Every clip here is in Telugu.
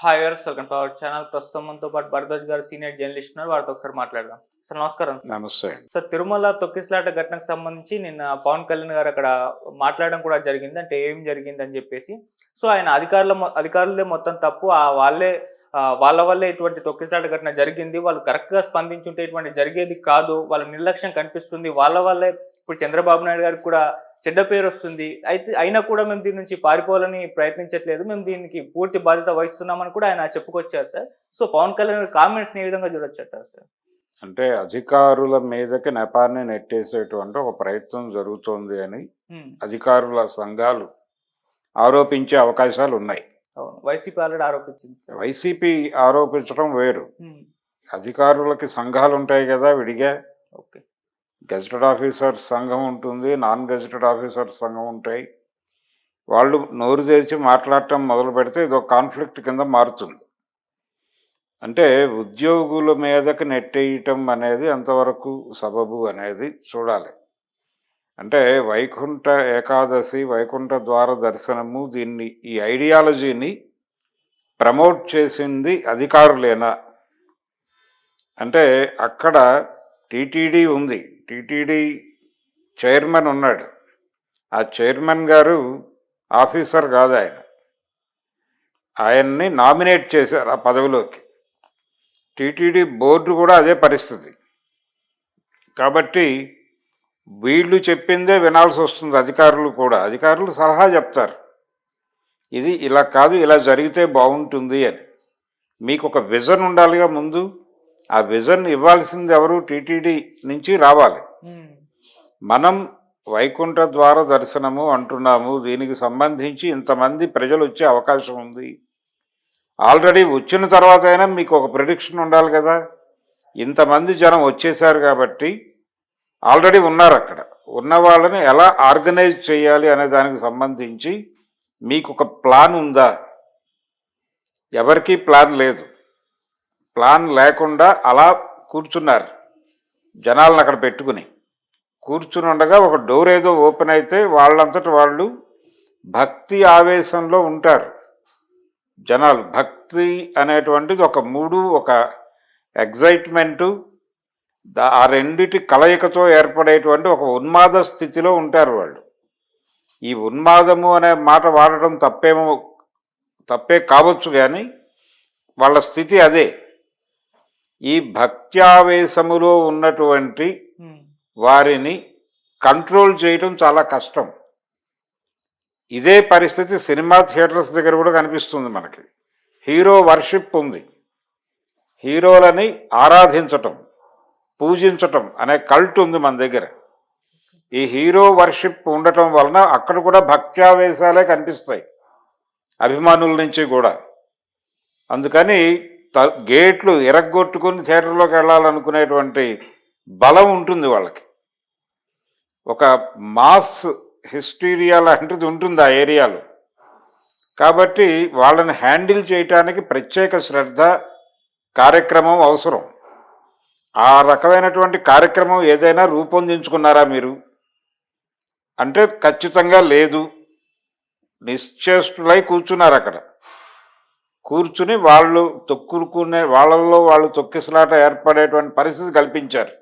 హాయ్ గారు, వెల్కమ్ టు అవర్ ఛానల్. ప్రస్తుతం మనతో పాటు భరద్వాజ్ గారు సీనియర్ జర్నలిస్ట్ ఉన్నారు. వారితో ఒకసారి మాట్లాడదాం. సార్ నమస్కారం. నమస్తే. సార్, తిరుమల తొక్కిసలాట ఘటనకు సంబంధించి నిన్న పవన్ కళ్యాణ్ గారు అక్కడ మాట్లాడడం కూడా జరిగింది. అంటే ఏం జరిగిందని చెప్పేసి. సో ఆయన అధికారులే మొత్తం తప్పు, వాళ్ళే వాళ్ళ వల్లే ఇటువంటి తొక్కిసలాట ఘటన జరిగింది. వాళ్ళు కరెక్ట్‌గా స్పందించుంటే ఇటువంటి జరిగేది కాదు. వాళ్ళ నిర్లక్ష్యం కనిపిస్తుంది. వాళ్ళ వల్లే ఇప్పుడు చంద్రబాబు నాయుడు గారికి కూడా చెడ్డ పేరొస్తుంది. అయినా కూడా మేము దీని నుంచి పారిపోవాలని ప్రయత్నించట్లేదు. మేము దీనికి పూర్తి బాధ్యత వహిస్తున్నామని కూడా ఆయన చెప్పుకొచ్చారు సార్. సో పవన్ కళ్యాణ్ గారి కామెంట్స్‌ని ఏ విధంగా చూడొచ్చంటారు సార్? అంటే అధికారుల మీదకి నెపాన్ని నెట్టేసేటువంటి ఒక ప్రయత్నం జరుగుతోంది అని అధికారుల సంఘాలు ఆరోపించే అవకాశాలు ఉన్నాయి. అవును. వైసీపీ ఆల్రెడీ ఆరోపించింది సార్. వైసీపీ ఆరోపించడం వేరు. అధికారులకి సంఘాలు ఉంటాయి కదా విడిగా. ఓకే. గెజిటెడ్ ఆఫీసర్స్ సంఘం ఉంటుంది, నాన్ గెజిటెడ్ ఆఫీసర్స్ సంఘం ఉంటాయి. వాళ్ళు నోరు తెరిచి మాట్లాడటం మొదలు పెడితే ఇది ఒక కాన్ఫ్లిక్ట్ కింద మారుతుంది. అంటే ఉద్యోగుల మీదకి నెట్టేయటం అనేది ఎంతవరకు సబబు అనేది చూడాలి. అంటే వైకుంఠ ఏకాదశి, వైకుంఠ ద్వార దర్శనము, ఈ ఐడియాలజీని ప్రమోట్ చేసింది అధికారులేనా అంటే అక్కడ టీటీడీ ఉంది, టీటీడీ చైర్మన్ ఉన్నాడు. ఆ చైర్మన్ గారు ఆఫీసర్ కాదు, ఆయన్ని నామినేట్ చేశారు ఆ పదవిలోకి. టీటీడీ బోర్డు కూడా అదే పరిస్థితి. కాబట్టి వీళ్ళు చెప్పిందే వినాల్సి వస్తుంది. అధికారులు సలహా చెప్తారు, ఇది ఇలా కాదు, ఇలా జరిగితే బాగుంటుంది అని. మీకు ఒక విజన్ ఉండాలిగా ముందు. ఆ విజన్ ఇవ్వాల్సింది ఎవరు? టీటీడీ నుంచి రావాలి. మనం వైకుంఠ ద్వార దర్శనము అంటున్నాము, దీనికి సంబంధించి ఇంతమంది ప్రజలు వచ్చే అవకాశం ఉంది. ఆల్రెడీ వచ్చిన తర్వాత అయినా మీకు ఒక ప్రిడిక్షన్ ఉండాలి కదా. ఇంతమంది జనం వచ్చేసారు కాబట్టి ఆల్రెడీ ఉన్నారు. అక్కడ ఉన్న వాళ్ళని ఎలా ఆర్గనైజ్ చేయాలి అనే దానికి సంబంధించి మీకు ఒక ప్లాన్ ఉందా? ఎవరికీ ప్లాన్ లేదు. ప్లాన్ లేకుండా అలా కూర్చున్నారు. జనాలను అక్కడ పెట్టుకుని కూర్చుని ఉండగా ఒక డోర్ ఏదో ఓపెన్ అయితే వాళ్ళంతటి వాళ్ళు భక్తి ఆవేశంలో ఉంటారు. జనాలు భక్తి అనేటువంటిది ఒక మూడు, ఒక ఎగ్జైట్మెంటు, ఆ రెండిటి కలయికతో ఏర్పడేటువంటి ఒక ఉన్మాద స్థితిలో ఉంటారు వాళ్ళు. ఈ ఉన్మాదము అనే మాట వాడటం తప్పే కావచ్చు, కానీ వాళ్ళ స్థితి అదే. ఈ భక్త్యావేశములో ఉన్నటువంటి వారిని కంట్రోల్ చేయటం చాలా కష్టం. ఇదే పరిస్థితి సినిమా థియేటర్స్ దగ్గర కూడా కనిపిస్తుంది మనకి. హీరో వర్షిప్ ఉంది. హీరోలని ఆరాధించటం, పూజించటం అనే కల్ట్ ఉంది మన దగ్గర. ఈ హీరో వర్షిప్ ఉండటం వలన అక్కడ కూడా భక్త్యావేశాలే కనిపిస్తాయి అభిమానుల నుంచి కూడా. అందుకని గేట్లు ఎరగొట్టుకుని థియేటర్లోకి వెళ్ళాలనుకునేటువంటి బలం ఉంటుంది వాళ్ళకి. ఒక మాస్ హిస్టీరియా లాంటిది ఉంటుంది ఆ ఏరియాలో. కాబట్టి వాళ్ళని హ్యాండిల్ చేయటానికి ప్రత్యేక శ్రద్ధ, కార్యక్రమం అవసరం. ఆ రకమైనటువంటి కార్యక్రమం ఏదైనా రూపొందించుకున్నారా మీరు అంటే ఖచ్చితంగా లేదు. నిశ్చేష్టులై కూర్చున్నారు అక్కడ. కూర్చుని వాళ్ళలో వాళ్ళు తొక్కిసలాట ఏర్పడేటువంటి పరిస్థితి కల్పించారు.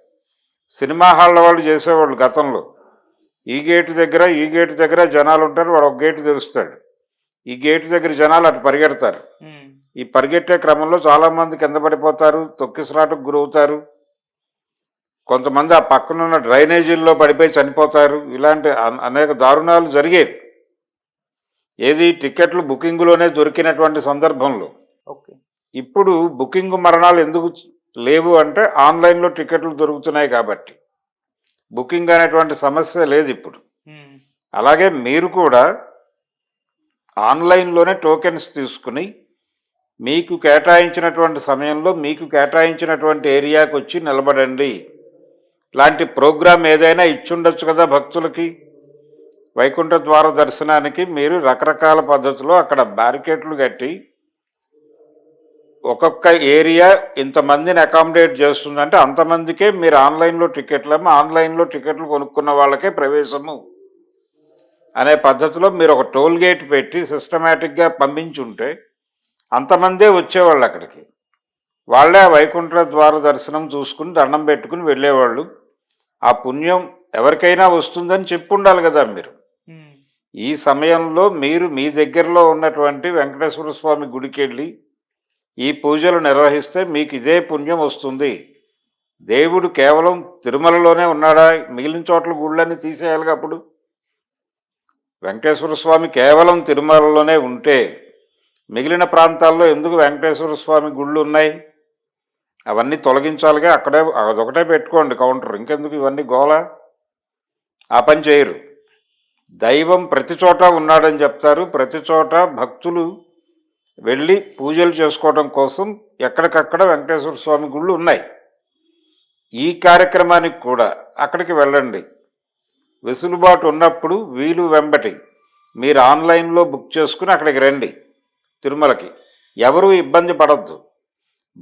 సినిమా హాళ్ళ వాళ్ళు చేసేవాళ్ళు గతంలో. ఈ గేటు దగ్గర జనాలు ఉంటారు, వాడు ఒక గేటు తెరుస్తాడు. ఈ గేటు దగ్గర జనాలు అటు పరిగెడతారు. ఈ పరిగెట్టే క్రమంలో చాలామంది కింద పడిపోతారు, తొక్కిసలాటకు గురవుతారు. కొంతమంది ఆ పక్కనున్న డ్రైనేజీల్లో పడిపోయి చనిపోతారు. ఇలాంటి అనేక దారుణాలు జరిగేవి. ఏది టికెట్లు బుకింగ్లోనే దొరికినటువంటి సందర్భంలో. ఇప్పుడు బుకింగ్ మరణాలు ఎందుకు లేవు అంటే ఆన్లైన్లో టికెట్లు దొరుకుతున్నాయి కాబట్టి. బుకింగ్ అనేటువంటి సమస్య లేదు ఇప్పుడు. అలాగే మీరు కూడా ఆన్లైన్లోనే టోకెన్స్ తీసుకుని మీకు కేటాయించినటువంటి సమయంలో మీకు కేటాయించినటువంటి ఏరియాకి వచ్చి నిలబడండి. ఇలాంటి ప్రోగ్రాం ఏదైనా ఇచ్చుండొచ్చు కదా భక్తులకి. వైకుంఠ ద్వార దర్శనానికి మీరు రకరకాల పద్ధతిలో అక్కడ బ్యారికేడ్లు కట్టి ఒక్కొక్క ఏరియా ఇంతమందిని అకామిడేట్ చేస్తుందంటే అంతమందికే మీరు ఆన్లైన్లో టికెట్లు కొనుక్కున్న వాళ్ళకే ప్రవేశము అనే పద్ధతిలో మీరు ఒక టోల్ గేట్ పెట్టి సిస్టమేటిక్గా పంపించుంటే అంతమందే వచ్చేవాళ్ళు అక్కడికి. వాళ్ళే ఆ వైకుంఠ ద్వార దర్శనం చూసుకుని దండం పెట్టుకుని వెళ్ళేవాళ్ళు. ఆ పుణ్యం ఎవరికైనా వస్తుందని చెప్పుండాలి కదా మీరు. ఉమ్, ఈ సమయంలో మీరు మీ దగ్గరలో ఉన్నటువంటి వెంకటేశ్వర స్వామి గుడికెళ్ళి ఈ పూజలు నిర్వహిస్తే మీకు ఇదే పుణ్యం వస్తుంది. దేవుడు కేవలం తిరుమలలోనే ఉన్నాడా? మిగిలిన చోట్ల గుళ్ళన్నీ తీసేయాలిగా అప్పుడు. వెంకటేశ్వర స్వామి కేవలం తిరుమలలోనే ఉంటే మిగిలిన ప్రాంతాల్లో ఎందుకు వెంకటేశ్వర స్వామి గుళ్ళు ఉన్నాయి? అవన్నీ తొలగించాలిగా. అక్కడే అదొకటే పెట్టుకోండి కౌంటర్. ఇంకెందుకు ఇవన్నీ గోల? ఆ పని చేయరు. దైవం ప్రతి చోట ఉన్నాడని చెప్తారు. ప్రతి చోట భక్తులు వెళ్ళి పూజలు చేసుకోవడం కోసం ఎక్కడికక్కడ వెంకటేశ్వర స్వామి గుళ్ళు ఉన్నాయి. ఈ కార్యక్రమానికి కూడా అక్కడికి వెళ్ళండి. వెసులుబాటు ఉన్నప్పుడు వీలు వెంబటి మీరు ఆన్లైన్లో బుక్ చేసుకుని అక్కడికి రండి తిరుమలకి. ఎవరూ ఇబ్బంది పడద్దు.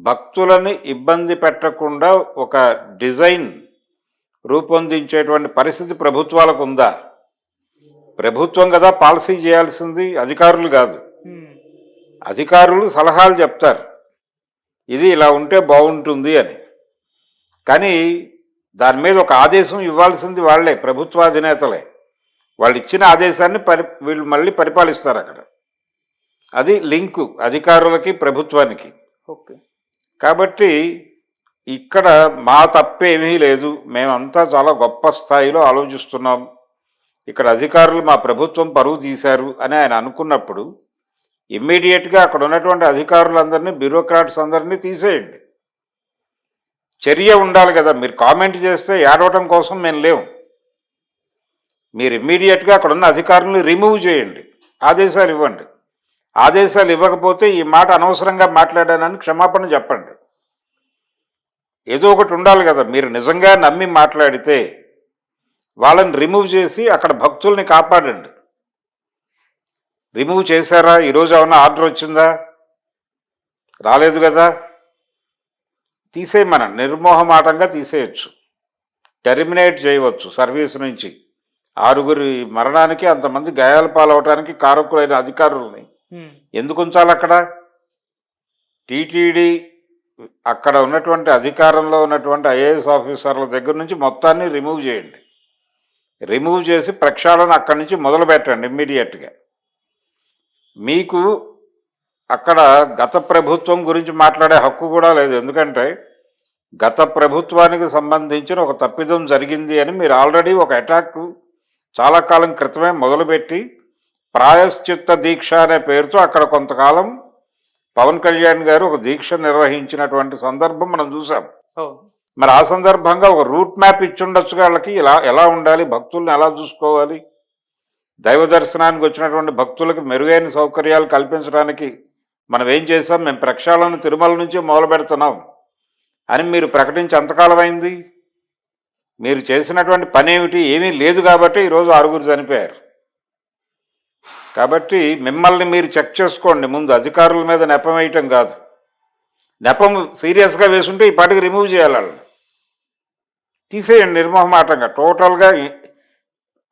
భక్తులని ఇబ్బంది పెట్టకుండా ఒక డిజైన్ రూపొందించేటువంటి పరిస్థితి ప్రభుత్వాలకు ఉందా? ప్రభుత్వం కదా పాలసీ చేయాల్సింది, అధికారులు కాదు. ఉమ్, అధికారులు సలహాలు చెప్తారు, ఇది ఇలా ఉంటే బాగుంటుంది అని. కానీ దాని మీద ఒక ఆదేశం ఇవ్వాల్సింది వాళ్ళే, ప్రభుత్వాధినేతలే. వాళ్ళు ఇచ్చిన ఆదేశాన్ని వీళ్ళు మళ్ళీ పరిపాలిస్తారు అక్కడ. అది లింకు అధికారులకి ప్రభుత్వానికి. ఓకే. కాబట్టి ఇక్కడ మా తప్పేమీ లేదు, మేమంతా చాలా గొప్ప స్థాయిలో ఆలోచిస్తున్నాం, ఇక్కడ అధికారులు మా ప్రభుత్వం పరువు తీశారు అని ఆయన అనుకున్నప్పుడు ఇమ్మీడియట్గా అక్కడ ఉన్నటువంటి అధికారులందరినీ, బ్యూరోక్రాట్స్ అందరినీ తీసేయండి. చర్య ఉండాలి కదా. మీరు కామెంట్ చేస్తే ఏడవటం కోసం మేము లేవు. మీరు ఇమ్మీడియట్గా అక్కడ ఉన్న అధికారులను రిమూవ్ చేయండి, ఆదేశాలు ఇవ్వండి. ఆదేశాలు ఇవ్వకపోతే ఈ మాట అనవసరంగా మాట్లాడానని క్షమాపణ చెప్పండి. ఏదో ఒకటి ఉండాలి కదా. మీరు నిజంగా నమ్మి మాట్లాడితే వాళ్ళని రిమూవ్ చేసి అక్కడ భక్తుల్ని కాపాడండి. రిమూవ్ చేశారా? ఈరోజు ఏమన్నా ఆర్డర్ వచ్చిందా? రాలేదు కదా. తీసేయమన నిర్మోహమాటంగా తీసేయచ్చు, టెర్మినేట్ చేయవచ్చు సర్వీస్ నుంచి. 6 మరణానికి, అంతమంది గాయాల పాలవటానికి కారకులైన అధికారులని ఎందుకు ఉంచాలి అక్కడ? టీటీడీ అక్కడ ఉన్నటువంటి అధికారంలో ఉన్నటువంటి ఐఏఎస్ ఆఫీసర్ల దగ్గర నుంచి మొత్తాన్ని రిమూవ్ చేయండి. రిమూవ్ చేసి ప్రక్షాళన అక్కడి నుంచి మొదలు పెట్టండి ఇమ్మీడియట్గా. మీకు అక్కడ గత ప్రభుత్వం గురించి మాట్లాడే హక్కు కూడా లేదు. ఎందుకంటే గత ప్రభుత్వానికి సంబంధించిన ఒక తప్పిదం జరిగింది అని మీరు ఆల్రెడీ ఒక అటాక్ చాలా కాలం క్రితమే మొదలుపెట్టి ప్రాయశ్చిత్త దీక్ష అనే పేరుతో అక్కడ కొంతకాలం పవన్ కళ్యాణ్ గారు ఒక దీక్ష నిర్వహించినటువంటి సందర్భం మనం చూసాం. మరి ఆ సందర్భంగా ఒక రూట్ మ్యాప్ ఇచ్చుండొచ్చు వాళ్ళకి, ఎలా ఉండాలి, భక్తుల్ని ఎలా చూసుకోవాలి, దైవ దర్శనానికి వచ్చినటువంటి భక్తులకు మెరుగైన సౌకర్యాలు కల్పించడానికి మనం ఏం చేసాం, మేము ప్రక్షాళన తిరుమల నుంచి మొదలు పెడుతున్నాం అని మీరు ప్రకటించి ఎంతకాలం అయింది? మీరు చేసినటువంటి పని ఏమిటి? ఏమీ లేదు కాబట్టి ఈరోజు 6 చనిపోయారు. కాబట్టి మిమ్మల్ని మీరు చెక్ చేసుకోండి ముందు. అధికారుల మీద నెపం వేయటం కాదు. నెపం సీరియస్గా వేసుంటే ఈ పాటికి రిమూవ్ చేయాలి వాళ్ళని. తీసేయండి నిర్మోహమాటంగా. టోటల్గా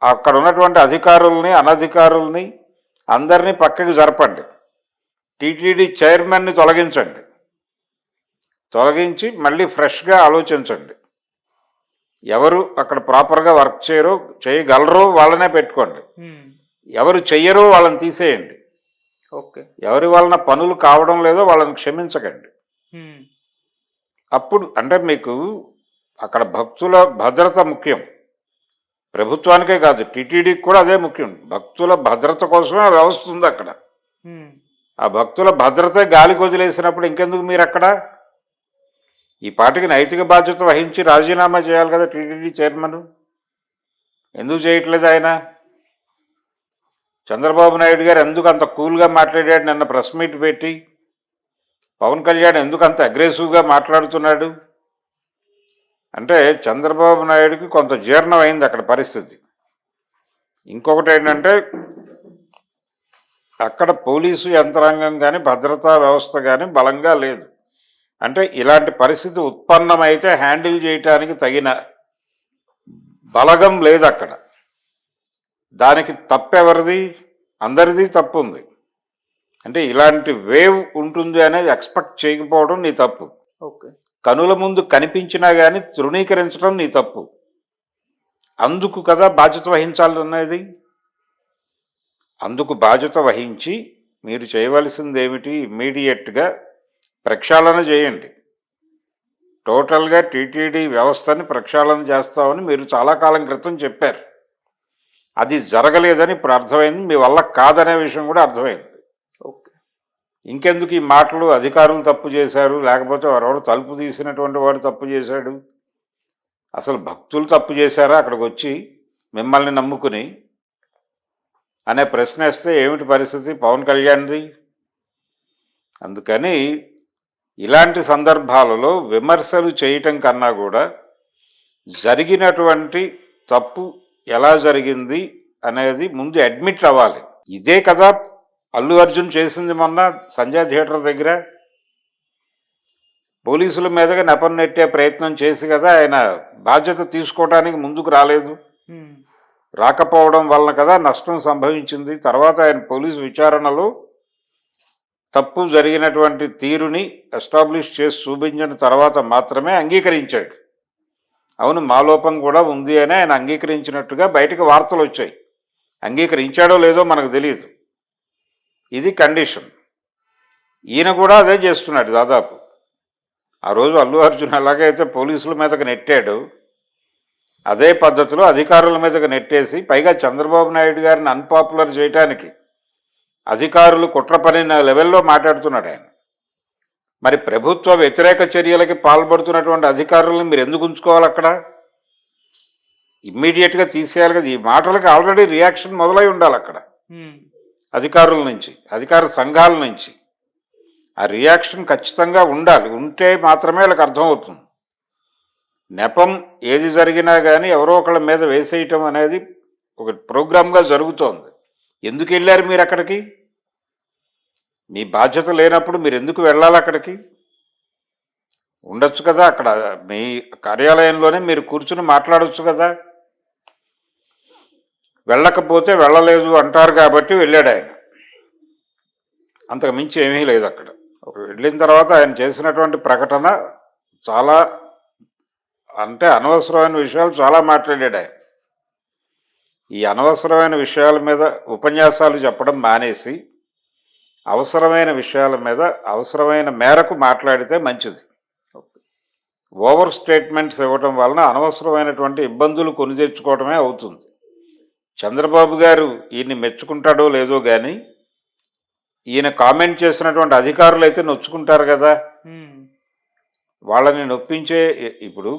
అక్కడ ఉన్నటువంటి అధికారుల్ని, అనధికారుల్ని అందరినీ పక్కకి జరపండి. టీటీడీ చైర్మన్ని తొలగించండి. తొలగించి మళ్ళీ ఫ్రెష్గా ఆలోచించండి. ఎవరు అక్కడ ప్రాపర్గా వర్క్ చేయగలరో వాళ్ళనే పెట్టుకోండి. ఎవరు చెయ్యరో వాళ్ళని తీసేయండి. ఓకే. ఎవరి వలన పనులు కావడం లేదో వాళ్ళని క్షమించకండి. అప్పుడు అంటే మీకు అక్కడ భక్తుల భద్రత ముఖ్యం. ప్రభుత్వానికే కాదు, టీటీడీకి కూడా అదే ముఖ్యం. భక్తుల భద్రత కోసమే ఆ వ్యవస్థ ఉంది అక్కడ. ఆ భక్తుల భద్రత గాలికి వదిలేసినప్పుడు ఇంకెందుకు మీరు అక్కడ? ఈ పార్టీకి నైతిక బాధ్యత వహించి రాజీనామా చేయాలి కదా టీటీడీ చైర్మన్. ఎందుకు చేయట్లేదు ఆయన? చంద్రబాబు నాయుడు గారు ఎందుకు అంత కూల్గా మాట్లాడాడు నిన్న ప్రెస్ మీట్ పెట్టి? పవన్ కళ్యాణ్ ఎందుకు అంత అగ్రెసివ్గా మాట్లాడుతున్నాడు? అంటే చంద్రబాబు నాయుడుకి కొంత జీర్ణం అయింది అక్కడ పరిస్థితి. ఇంకొకటి ఏంటంటే అక్కడ పోలీసు యంత్రాంగం కానీ భద్రతా వ్యవస్థ కానీ బలంగా లేదు. అంటే ఇలాంటి పరిస్థితి ఉత్పన్నమైతే హ్యాండిల్ చేయటానికి తగిన బలగం లేదు అక్కడ. దానికి తప్పెవరిది? అందరిది తప్పు ఉంది. అంటే ఇలాంటి వేవ్ ఉంటుంది అనేది ఎక్స్పెక్ట్ చేయకపోవడం నీ తప్పు. ఓకే. కనుల ముందు కనిపించినా కానీ తృణీకరించడం నీ తప్పు. అందుకు కదా బాధ్యత వహించాలన్నది. అందుకు బాధ్యత వహించి మీరు చేయవలసింది ఏమిటి, ఇమ్మీడియట్గా ప్రక్షాళన చేయండి. టోటల్గా టీటీడీ వ్యవస్థని ప్రక్షాళన చేస్తామని మీరు చాలా కాలం క్రితం చెప్పారు. అది జరగలేదని ఇప్పుడు అర్థమైంది, మీ వల్ల కాదనే విషయం కూడా అర్థమైంది. ఓకే. ఇంకెందుకు ఈ మాటలు, అధికారులు తప్పు చేశారు, లేకపోతే వాడు తలుపు తీసినటువంటి వాడు తప్పు చేశాడు. అసలు భక్తులు తప్పు చేశారా అక్కడికి వచ్చి మిమ్మల్ని నమ్ముకుని అనే ప్రశ్న వేస్తే ఏమిటి పరిస్థితి పవన్ కళ్యాణ్ది? అందుకని ఇలాంటి సందర్భాలలో విమర్శలు చేయటం కన్నా కూడా జరిగినటువంటి తప్పు ఎలా జరిగింది అనేది ముందు అడ్మిట్ అవ్వాలి. ఇదే కదా అల్లు అర్జున్ చేసింది మొన్న సంజయ్ థియేటర్ దగ్గర. పోలీసుల మీదుగా నెపం నెట్టే ప్రయత్నం చేసి కదా ఆయన బాధ్యత తీసుకోవడానికి ముందుకు రాలేదు. రాకపోవడం వలన కదా నష్టం సంభవించింది. తర్వాత ఆయన పోలీసు విచారణలో తప్పు జరిగినటువంటి తీరుని ఎస్టాబ్లిష్ చేసి చూపించిన తర్వాత మాత్రమే అంగీకరించాడు. అవును, మా లోపం కూడా ఉంది అని ఆయన అంగీకరించినట్టుగా బయటకు వార్తలు వచ్చాయి. అంగీకరించాడో లేదో మనకు తెలియదు. ఇది కండిషన్. ఈయన కూడా అదే చేస్తున్నాడు దాదాపు. ఆ రోజు అల్లు అర్జున్ ఎలాగైతే పోలీసుల మీదకి నెట్టాడు, అదే పద్ధతిలో అధికారుల మీదకి నెట్టేసి పైగా చంద్రబాబు నాయుడు గారిని అన్పాపులర్ చేయడానికి అధికారులు కుట్ర పనిన లెవెల్లో మాట్లాడుతున్నాడు ఆయన. మరి ప్రభుత్వ వ్యతిరేక చర్యలకి పాల్పడుతున్నటువంటి అధికారులను మీరు ఎందుకు ఉంచుకోవాలి అక్కడ? ఇమ్మీడియట్గా తీసేయాలి కదా. ఈ మాటలకి ఆల్రెడీ రియాక్షన్ మొదలై ఉండాలి అక్కడ అధికారుల నుంచి, అధికార సంఘాల నుంచి. ఆ రియాక్షన్ ఖచ్చితంగా ఉండాలి. ఉంటే మాత్రమే వాళ్ళకి అర్థమవుతుంది. నెపం ఏది జరిగినా కానీ ఎవరో ఒకళ్ళ మీద వేసేయటం అనేది ఒక ప్రోగ్రామ్గా జరుగుతోంది. ఎందుకు వెళ్ళారు మీరు అక్కడికి? మీ బాధ్యత లేనప్పుడు మీరు ఎందుకు వెళ్ళాలి అక్కడికి? ఉండొచ్చు కదా, అక్కడ మీ కార్యాలయంలోనే మీరు కూర్చుని మాట్లాడవచ్చు కదా. వెళ్ళకపోతే వెళ్ళలేదు అంటారు కాబట్టి వెళ్ళాడు ఆయన. అంతకు మించి ఏమీ లేదు అక్కడ. వెళ్ళిన తర్వాత ఆయన చేసినటువంటి ప్రకటన చాలా, అంటే అనవసరమైన విషయాలు చాలా మాట్లాడాడు ఆయన. ఈ అనవసరమైన విషయాల మీద ఉపన్యాసాలు చెప్పడం మానేసి అవసరమైన విషయాల మీద అవసరమైన మేరకు మాట్లాడితే మంచిది. ఓవర్ స్టేట్మెంట్స్ ఇవ్వటం వలన అనవసరమైనటువంటి ఇబ్బందులు కొని తెచ్చుకోవడమే అవుతుంది. చంద్రబాబు గారు ఈయన్ని మెచ్చుకుంటాడో లేదో కానీ ఈయన కామెంట్ చేసినటువంటి అధికారులు అయితే నొచ్చుకుంటారు కదా. వాళ్ళని నొప్పించే, ఇప్పుడు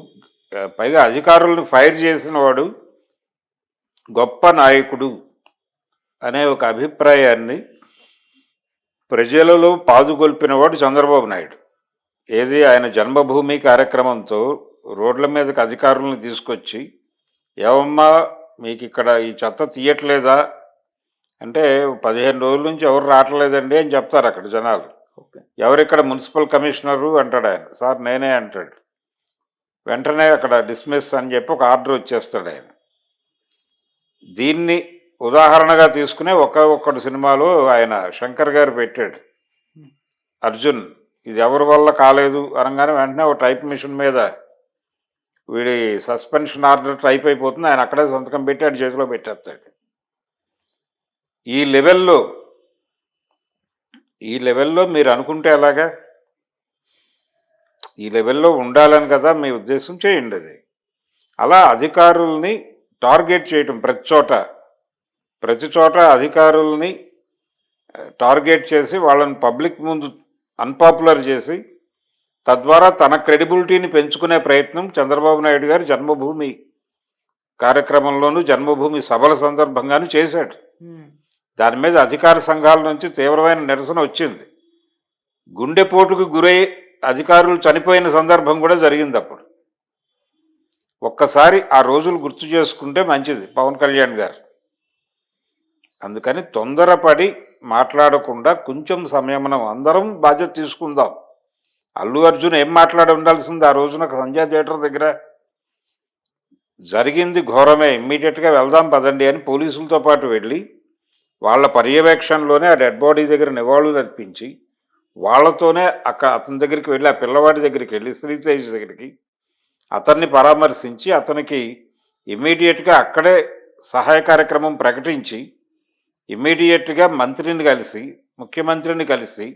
పైగా అధికారులను ఫైర్ చేసిన వాడు గొప్ప నాయకుడు అనే ఒక అభిప్రాయాన్ని ప్రజలలో పాదుగొల్పినవాడు చంద్రబాబు నాయుడు. ఏది, ఆయన జన్మభూమి కార్యక్రమంతో రోడ్ల మీదకి అధికారులను తీసుకొచ్చి, ఏమమ్మా మీకు ఇక్కడ ఈ చెత్త తీయట్లేదా అంటే 15 రోజుల నుంచి ఎవరు రావట్లేదండి అని చెప్తారు అక్కడ జనాలు. ఎవరిక్కడ మున్సిపల్ కమిషనరు అంటాడు ఆయన. సార్ నేనే అంటాడు. వెంటనే అక్కడ డిస్మిస్ అని చెప్పి ఒక ఆర్డర్ వచ్చేస్తాడు ఆయన. దీన్ని ఉదాహరణగా తీసుకునే ఒక్కొక్కటి సినిమాలో ఆయన శంకర్ గారు పెట్టాడు. అర్జున్ ఇది ఎవరి వల్ల కాలేదు అనగానే వెంటనే ఒక టైప్ మిషన్ మీద వీడి సస్పెన్షన్ ఆర్డర్ టైప్ అయిపోతుంది. ఆయన అక్కడే సంతకం పెట్టి ఆడి చేతిలో పెట్టేస్తాడు. ఈ లెవెల్లో మీరు అనుకుంటే ఎలాగా? ఈ లెవెల్లో ఉండాలని కదా మీ ఉద్దేశం, చేయండి అది. అలా అధికారుల్ని టార్గెట్ చేయటం ప్రతి చోట అధికారుల్ని టార్గెట్ చేసి వాళ్ళని పబ్లిక్ ముందు అన్పాపులర్ చేసి తద్వారా తన క్రెడిబిలిటీని పెంచుకునే ప్రయత్నం చంద్రబాబు నాయుడు గారు జన్మభూమి కార్యక్రమంలోనూ జన్మభూమి సభల సందర్భంగానూ చేశాడు. దాని మీద అధికార సంఘాల నుంచి తీవ్రమైన నిరసన వచ్చింది. గుండెపోటుకు గురై అధికారులు చనిపోయిన సందర్భం కూడా జరిగింది అప్పుడు. ఒక్కసారి ఆ రోజులు గుర్తు చేసుకుంటే మంచిది పవన్ కళ్యాణ్ గారు. అందుకని తొందరపడి మాట్లాడకుండా కొంచెం సంయమనం, అందరం బాధ్యత తీసుకుందాం. అల్లు అర్జున్ ఏం మాట్లాడి ఉండాల్సింది ఆ రోజున సంజయ్ థియేటర్ దగ్గర? జరిగింది ఘోరమే, ఇమ్మీడియట్గా వెళ్దాం పదండి అని పోలీసులతో పాటు వెళ్ళి వాళ్ళ పర్యవేక్షణలోనే ఆ డెడ్ బాడీ దగ్గర నివాళులు అర్పించి వాళ్ళతోనే అతని దగ్గరికి వెళ్ళి ఆ పిల్లవాడి దగ్గరికి వెళ్ళి శ్రీతేజ్ దగ్గరికి అతన్ని పరామర్శించి అతనికి ఇమ్మీడియట్గా అక్కడే సహాయ కార్యక్రమం ప్రకటించి ఇమ్మీడియట్గా మంత్రిని కలిసి ముఖ్యమంత్రిని కలిసి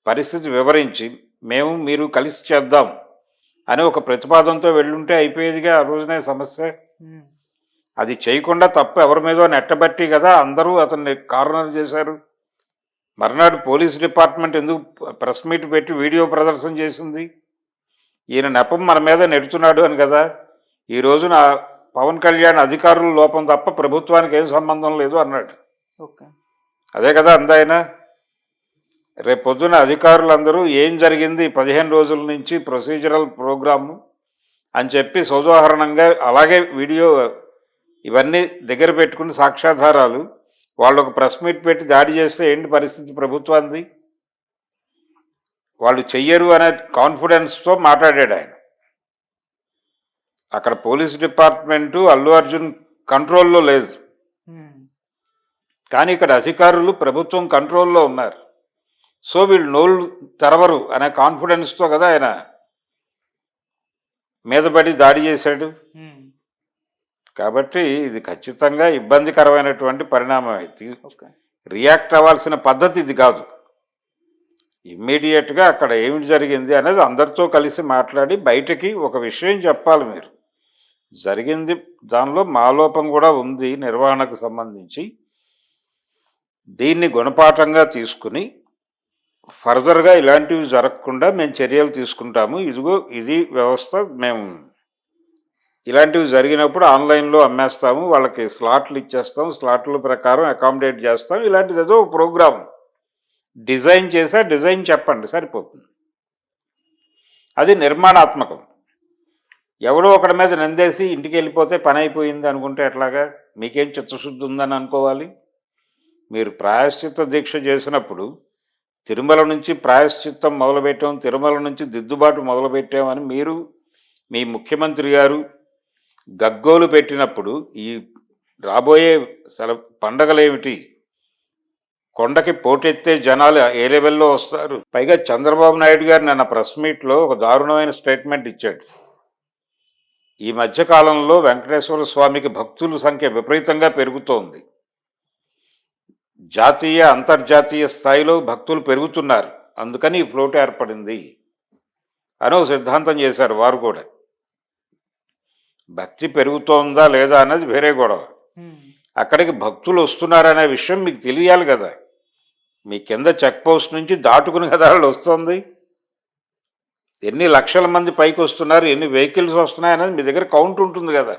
పరిస్థితి వివరించి మీరు కలిసి చేద్దాం అని ఒక ప్రతిపాదనతో వెళ్ళుంటే అయిపోయేదిగా ఆ రోజునే సమస్య. అది చేయకుండా తప్పు ఎవరి మీదో నెట్టబట్టి కదా అందరూ అతన్ని కార్నర్ చేశారు. మర్నాడు పోలీస్ డిపార్ట్మెంట్ ఎందుకు ప్రెస్ మీట్ పెట్టి వీడియో ప్రదర్శన చేసింది? ఈయన నెపం మన మీద నెడుతున్నాడు అని కదా. ఈ రోజున పవన్ కళ్యాణ్ అధికారుల లోపం తప్ప ప్రభుత్వానికి ఏం సంబంధం లేదు అన్నాడు. అదే కదా అందాయన. రేపు పొద్దున అధికారులందరూ ఏం జరిగింది 15 రోజుల నుంచి ప్రొసీజరల్ ప్రోగ్రాము అని చెప్పి సోదాహరణంగా అలాగే వీడియో ఇవన్నీ దగ్గర పెట్టుకుని సాక్ష్యాధారాలు వాళ్ళు ఒక ప్రెస్ మీట్ పెట్టి దాడి చేస్తే ఏంటి పరిస్థితి ప్రభుత్వాన్ని? వాళ్ళు చెయ్యరు అనే కాన్ఫిడెన్స్తో మాట్లాడాడు ఆయన. అక్కడ పోలీస్ డిపార్ట్మెంటు అల్లు అర్జున్ కంట్రోల్లో లేదు, కానీ ఇక్కడ అధికారులు ప్రభుత్వం కంట్రోల్లో ఉన్నారు. సో వీళ్ళు నోళ్ళు తెరవరు అనే కాన్ఫిడెన్స్తో కదా ఆయన మీదపడి దాడి చేశాడు. కాబట్టి ఇది ఖచ్చితంగా ఇబ్బందికరమైనటువంటి పరిణామం. అయితే రియాక్ట్ అవ్వాల్సిన పద్ధతి ఇది కాదు. ఇమ్మీడియట్గా అక్కడ ఏమిటి జరిగింది అనేది అందరితో కలిసి మాట్లాడి బయటకి ఒక విషయం చెప్పాలి. మీరు జరిగింది దానిలో మాలోపం కూడా ఉంది నిర్వహణకు సంబంధించి, దీన్ని గుణపాఠంగా తీసుకుని ఫర్దర్గా ఇలాంటివి జరగకుండా మేము చర్యలు తీసుకుంటాము. ఇదిగో ఇది వ్యవస్థ, మేము ఇలాంటివి జరిగినప్పుడు ఆన్లైన్లో అమ్మేస్తాము, వాళ్ళకి స్లాట్లు ఇచ్చేస్తాం, స్లాట్ల ప్రకారం అకామిడేట్ చేస్తాం, ఇలాంటిది ఏదో ప్రోగ్రామ్ డిజైన్ చేసా, డిజైన్ చెప్పండి సరిపోతుంది. అది నిర్మాణాత్మకం. ఎవడో ఒకడి మీద నిందేసి ఇంటికి వెళ్ళిపోతే పని అయిపోయింది అనుకుంటే ఎట్లాగా? మీకేం చిత్తశుద్ధి ఉందని అనుకోవాలి? మీరు ప్రాయశ్చిత్త దీక్ష చేసినప్పుడు తిరుమల నుంచి ప్రాయశ్చిత్తం మొదలుపెట్టాం, తిరుమల నుంచి దిద్దుబాటు మొదలుపెట్టామని మీరు మీ ముఖ్యమంత్రి గారు గగ్గోలు పెట్టినప్పుడు ఈ రాబోయే పండగలేమిటి? కొండకి పోటెత్తే జనాలు ఏ లెవెల్లో వస్తారు? పైగా చంద్రబాబు నాయుడు గారు నిన్న ప్రెస్ మీట్లో ఒక దారుణమైన స్టేట్మెంట్ ఇచ్చాడు. ఈ మధ్యకాలంలో వెంకటేశ్వర స్వామికి భక్తుల సంఖ్య విపరీతంగా పెరుగుతోంది, జాతీయ అంతర్జాతీయ స్థాయిలో భక్తులు పెరుగుతున్నారు, అందుకని ఈ ఫ్లోట్ ఏర్పడింది అని ఒక సిద్ధాంతం చేశారు వారు కూడా. భక్తి పెరుగుతోందా లేదా అన్నది వేరే గొడవ. అక్కడికి భక్తులు వస్తున్నారనే విషయం మీకు తెలియాలి కదా. మీ కింద చెక్ పోస్ట్ నుంచి దాటుకుని కదా వాళ్ళు వస్తుంది. ఎన్ని లక్షల మంది పైకి వస్తున్నారు, ఎన్ని వెహికల్స్ వస్తున్నాయి అనేది మీ దగ్గర కౌంట్ ఉంటుంది కదా.